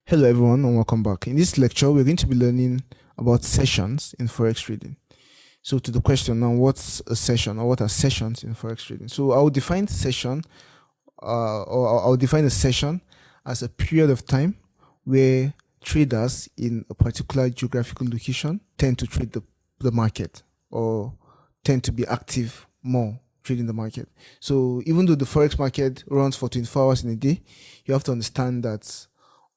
Hello everyone and welcome back. In this lecture, we're going to be learning about sessions in Forex trading. So to the question now, what's a session or what are sessions in Forex trading? So I'll define session or I'll define a session as a period of time where traders in a particular geographical location tend to trade the market or tend to be active more trading the market. So even though the Forex market runs for 24 hours in a day, you have to understand that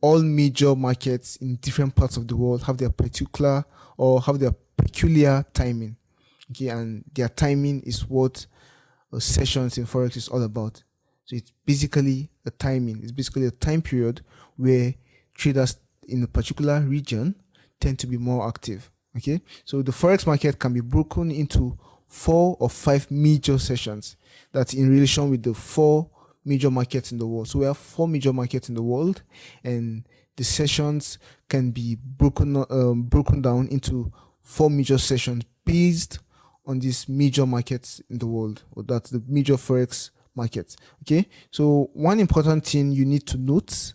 all major markets in different parts of the world have their particular or have their peculiar timing. Okay, and their timing is what sessions in Forex is all about. So it's basically a timing, it's basically a time period where traders in a particular region tend to be more active. Okay, so the Forex market can be broken into 4 or 5 major sessions that's in relation with the 4 major markets in the world. So we have 4 major markets in the world, and the sessions can be broken down into 4 major sessions based on these major markets in the world, or that's the major Forex markets. Okay, so one important thing you need to note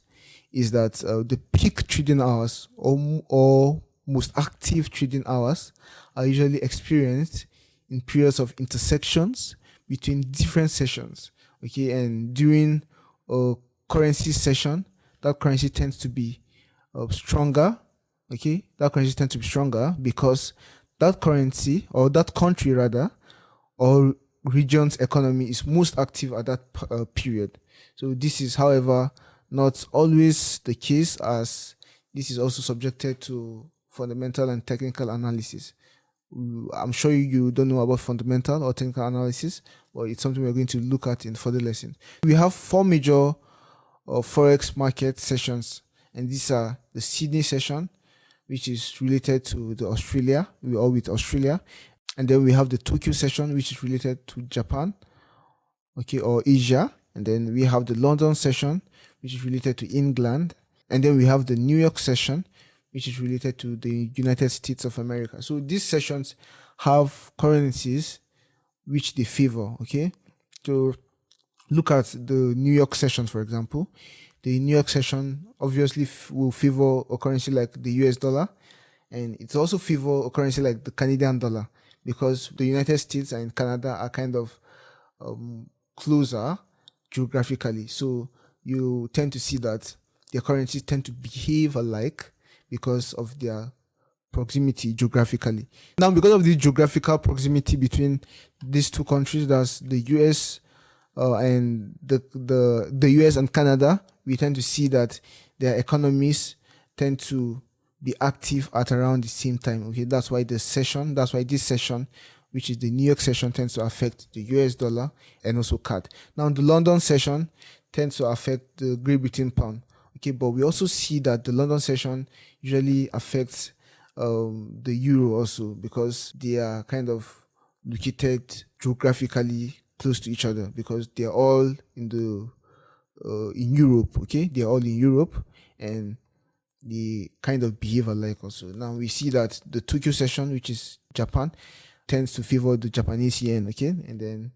is that the peak trading hours or most active trading hours are usually experienced in periods of intersections between different sessions. Okay, and during a currency session, that currency tends to be stronger. Okay, that currency tends to be stronger because that currency, or that country rather, or region's economy is most active at that period. So this is, however, not always the case, as this is also subjected to fundamental and technical analysis. I'm sure you don't know about fundamental or technical analysis, but it's something we're going to look at in further lesson. We have 4 major Forex market sessions, and these are the Sydney session, which is related to the Australia, we are with Australia, and then we have the Tokyo session, which is related to Japan, okay, or Asia, and then we have the London session, which is related to England, and then we have the New York session, which is related to the United States of America. So these sessions have currencies which they favor. Okay, so look at the New York session, for example. The New York session obviously will favor a currency like the US dollar, and it's also favor a currency like the Canadian dollar, because the United States and Canada are kind of closer geographically. So you tend to see that their currencies tend to behave alike because of their proximity geographically. Now, because of this geographical proximity between these two countries, that's the US and the US and Canada, we tend to see that their economies tend to be active at around the same time. Okay, that's why this session, which is the New York session, tends to affect the US dollar and also CAD. Now, the London session tends to affect the Great Britain pound. Okay, but we also see that the London session usually affects the euro also, because they are kind of located geographically close to each other, because they are all in Europe. Okay, they are all in Europe, and they kind of behave alike also. Now we see that the Tokyo session, which is Japan, tends to favor the Japanese yen. Okay, and then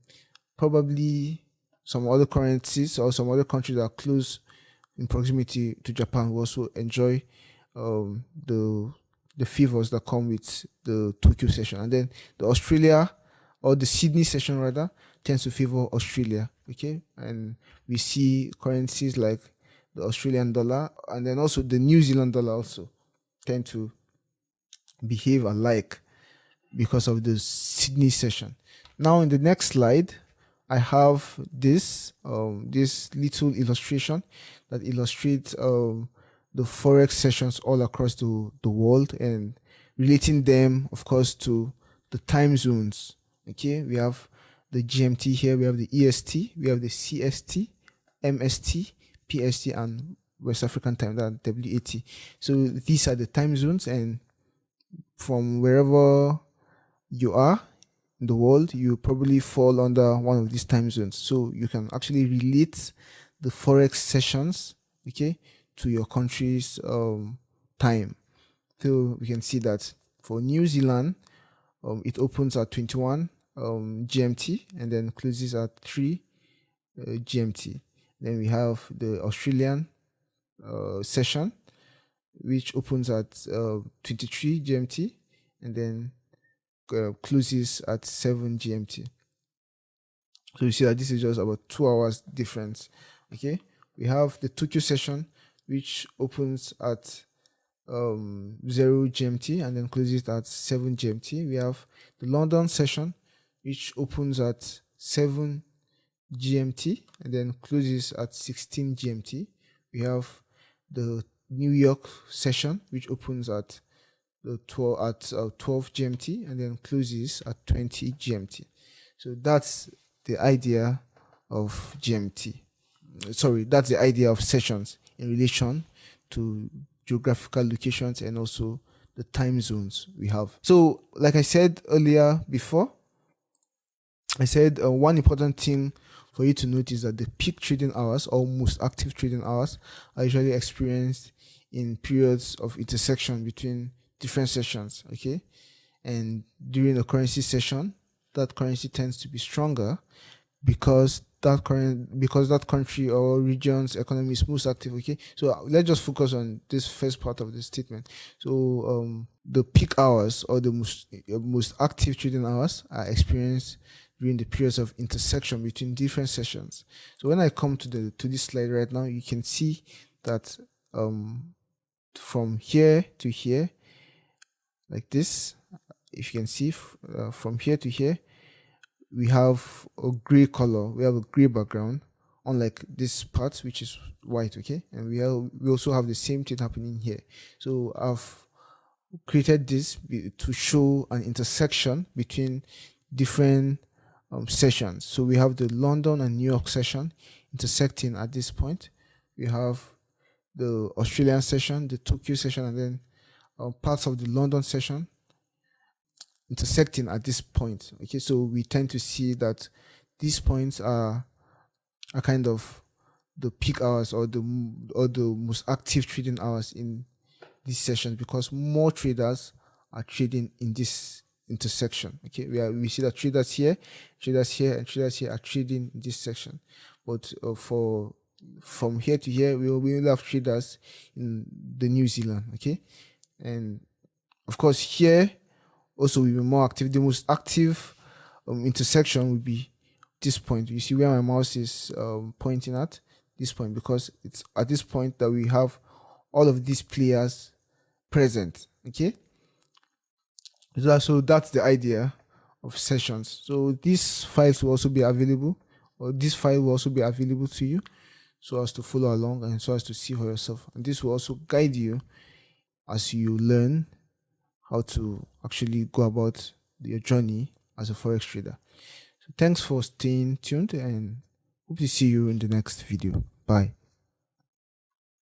probably some other currencies or some other countries that are close in proximity to Japan will also enjoy the favors that come with the Tokyo session. And then the Australia, or the Sydney session rather, tends to favor Australia. Okay, and we see currencies like the Australian dollar and then also the New Zealand dollar also tend to behave alike because of the Sydney session. Now in the next slide, I have this little illustration that illustrates the Forex sessions all across the world, and relating them, of course, to the time zones. Okay, we have the GMT here, we have the EST, we have the CST, MST, PST, and West African time, that WAT. So these are the time zones, and from wherever you are in the world, you probably fall under one of these time zones. So you can actually relate the Forex sessions, okay, to your country's time. So we can see that for New Zealand, it opens at 21 GMT and then closes at 3 GMT. Then we have the Australian session, which opens at 23 GMT and then closes at 7 GMT. So you see that this is just about 2 hours difference. Okay, we have the Tokyo session, which opens at 0 GMT and then closes at 7 GMT. We have the London session, which opens at 7 GMT and then closes at 16 GMT. We have the New York session, which opens at 12 GMT and then closes at 20 GMT. So that's the idea of GMT. Sorry, that's the idea of sessions in relation to geographical locations and also the time zones we have. So, like I said earlier before, I said one important thing for you to note is that the peak trading hours or most active trading hours are usually experienced in periods of intersection between different sessions. Okay, and during a currency session, that currency tends to be stronger because that country or region's economy is most active. Okay, so let's just focus on this first part of the statement. So the peak hours or the most active trading hours are experienced during the periods of intersection between different sessions. So when I come to this slide right now, you can see that from here to here, like this, if you can see from here to here, we have a gray color, we have a gray background, unlike this part which is white. Okay, and we also have the same thing happening here. So I've created this to show an intersection between different sessions. So we have the London and New York session intersecting at this point. We have the Australian session, the Tokyo session, and then parts of the London session intersecting at this point. Okay, so we tend to see that these points are kind of the peak hours or the most active trading hours in these sessions, because more traders are trading in this intersection. Okay, we see that traders here, and traders here are trading in this section, but from here to here, we only have traders in the New Zealand. Okay, and of course here also will be more active. The most active intersection will be this point. You see where my mouse is pointing at this point, because it's at this point that we have all of these players present. Okay, so that's the idea of sessions. So these files will also be available, or this file will also be available to you, so as to follow along and so as to see for yourself. And this will also guide you as you learn how to actually go about your journey as a Forex trader. So thanks for staying tuned, and hope to see you in the next video. Bye.